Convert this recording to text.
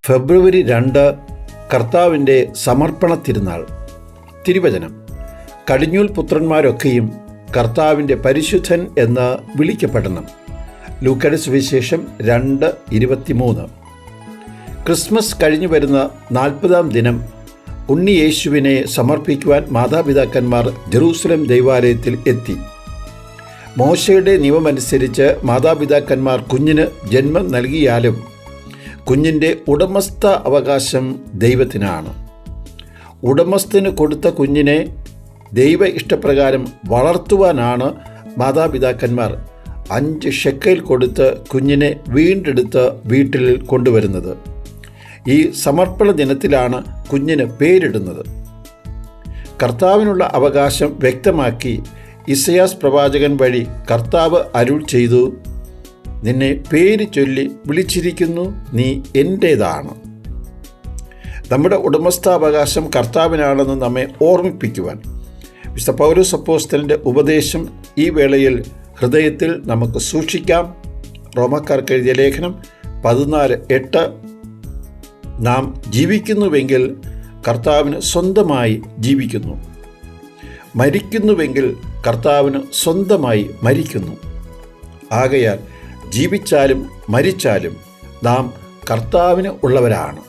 ഫെബ്രുവരി 2 കർത്താവിൻ്റെ സമർപ്പണ തിരുനാൾ. തിരുവചനം: കടിഞ്ഞൂൽ പുത്രന്മാരൊക്കെയും കർത്താവിൻ്റെ പരിശുദ്ധൻ എന്ന് വിളിക്കപ്പെടണം. ലൂക്കയുടെ സുവിശേഷം 2:23. ക്രിസ്മസ് കഴിഞ്ഞു വരുന്ന 40-ാം ദിനം ഉണ്ണി യേശുവിനെ സമർപ്പിക്കുവാൻ മാതാപിതാക്കന്മാർ ജെറൂസലേം ദൈവാലയത്തിൽ എത്തി. മോശയുടെ നിയമമനുസരിച്ച് മാതാപിതാക്കന്മാർ കുഞ്ഞിന് ജന്മം നൽകിയാലും കുഞ്ഞിൻ്റെ ഉടമസ്ഥ അവകാശം ദൈവത്തിനാണ്. ഉടമസ്ഥന് കൊടുത്ത കുഞ്ഞിനെ ദൈവ ഇഷ്ടപ്രകാരം വളർത്തുവാനാണ് മാതാപിതാക്കന്മാർ 5 ഷെക്കൽ കൊടുത്ത് കുഞ്ഞിനെ വീണ്ടെടുത്ത് വീട്ടിൽ കൊണ്ടുവരുന്നത്. ഈ സമർപ്പണ ദിനത്തിലാണ് കുഞ്ഞിന് പേരിടുന്നത്. കർത്താവിനുള്ള അവകാശം വ്യക്തമാക്കി ഇസയാസ് പ്രവാചകൻ വഴി കർത്താവ് അരുൾ ചെയ്തു: നിന്നെ പേര് ചൊല്ലി വിളിച്ചിരിക്കുന്നു, നീ എൻ്റേതാണ്. നമ്മുടെ ഉടമസ്ഥാവകാശം കർത്താവിനാണെന്ന് നമ്മെ ഓർമ്മിപ്പിക്കുവാൻ വിശുദ്ധ പൗലോസ് അപ്പോസ്തലൻ്റെ ഉപദേശം ഈ വേളയിൽ ഹൃദയത്തിൽ നമുക്ക് സൂക്ഷിക്കാം. റോമാക്കാർക്ക് എഴുതിയ ലേഖനം 14:8. നാം ജീവിക്കുന്നുവെങ്കിൽ കർത്താവിന് സ്വന്തമായി ജീവിക്കുന്നു, മരിക്കുന്നുവെങ്കിൽ കർത്താവിന് സ്വന്തമായി മരിക്കുന്നു. ആകയാൽ ജീവിച്ചാലും മരിച്ചാലും നാം കർത്താവിന് ഉള്ളവരാണ്.